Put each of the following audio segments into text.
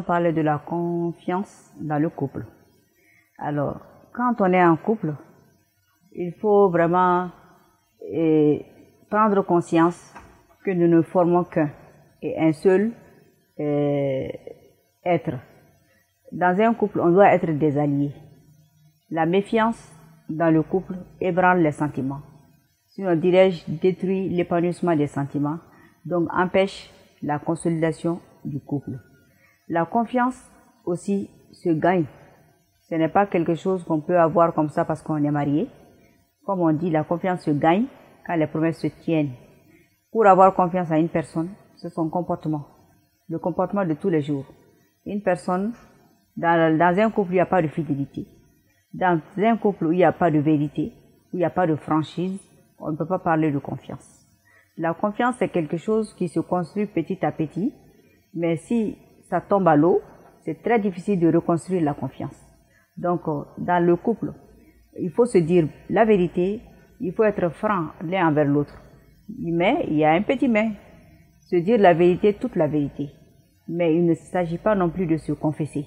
Parler de la confiance dans le couple. Alors, quand on est en couple, il faut vraiment prendre conscience que nous ne formons qu'un et un seul être. Dans un couple, on doit être des alliés. La méfiance dans le couple ébranle les sentiments. Sinon, dirais-je, détruit l'épanouissement des sentiments, donc empêche la consolidation du couple. La confiance aussi se gagne. Ce n'est pas quelque chose qu'on peut avoir comme ça parce qu'on est marié. Comme on dit, la confiance se gagne quand les promesses se tiennent. Pour avoir confiance à une personne, c'est son comportement, le comportement de tous les jours. Une personne, dans un couple où il n'y a pas de fidélité, dans un couple où il n'y a pas de vérité, où il n'y a pas de franchise, on ne peut pas parler de confiance. La confiance, c'est quelque chose qui se construit petit à petit, mais si ça tombe à l'eau, c'est très difficile de reconstruire la confiance. Donc, dans le couple, il faut se dire la vérité, il faut être franc l'un envers l'autre. Mais il y a un petit mais, se dire la vérité, toute la vérité. Mais il ne s'agit pas non plus de se confesser,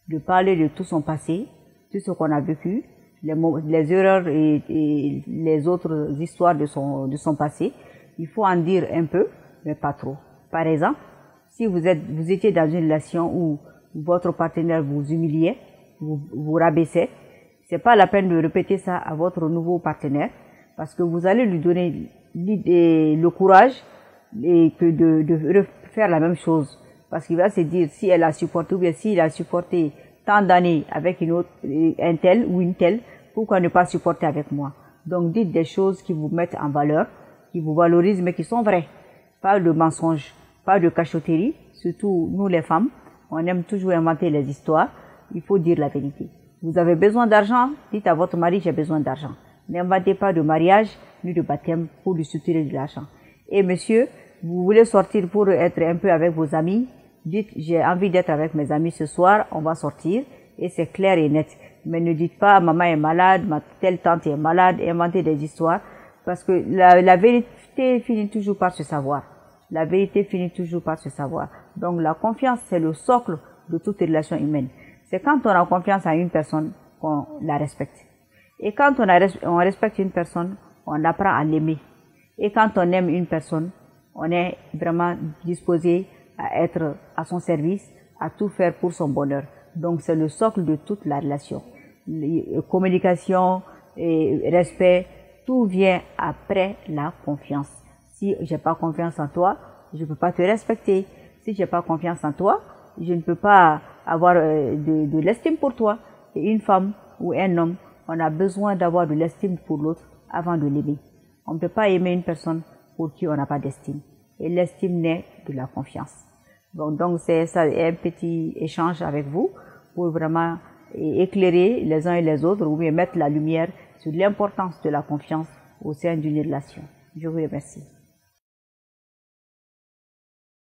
de parler de tout son passé, tout ce qu'on a vécu, les erreurs et les autres histoires de son passé. Il faut en dire un peu, mais pas trop. Par exemple, si vous étiez dans une relation où votre partenaire vous humiliait, vous rabaissait, c'est pas la peine de répéter ça à votre nouveau partenaire, parce que vous allez lui donner le courage de faire la même chose. Parce qu'il va se dire, si elle a supporté, ou bien s'il a supporté tant d'années avec un tel ou une telle, pourquoi ne pas supporter avec moi? Donc dites des choses qui vous mettent en valeur, qui vous valorisent, mais qui sont vraies. Pas de mensonges, pas de cachotterie. Surtout nous les femmes, on aime toujours inventer les histoires. Il faut dire la vérité. Vous avez besoin d'argent, dites à votre mari, j'ai besoin d'argent. N'inventez pas de mariage ni de baptême pour lui soutirer de l'argent. Et monsieur, vous voulez sortir pour être un peu avec vos amis, dites, j'ai envie d'être avec mes amis ce soir, on va sortir, et c'est clair et net. Mais ne dites pas, maman est malade, ma telle tante est malade, inventez des histoires, parce que la vérité finit toujours par se savoir. La vérité finit toujours par se savoir. Donc la confiance, c'est le socle de toute relation humaine. C'est quand on a confiance à une personne qu'on la respecte. Et quand on respecte une personne, on apprend à l'aimer. Et quand on aime une personne, on est vraiment disposé à être à son service, à tout faire pour son bonheur. Donc c'est le socle de toute la relation. Communication et respect, tout vient après la confiance. Si j'ai pas confiance en toi, je ne peux pas te respecter. Si j'ai pas confiance en toi, je ne peux pas avoir de l'estime pour toi. Et une femme ou un homme, on a besoin d'avoir de l'estime pour l'autre avant de l'aimer. On ne peut pas aimer une personne pour qui on n'a pas d'estime. Et l'estime naît de la confiance. Donc c'est ça, un petit échange avec vous pour vraiment éclairer les uns et les autres ou bien mettre la lumière sur l'importance de la confiance au sein d'une relation. Je vous remercie.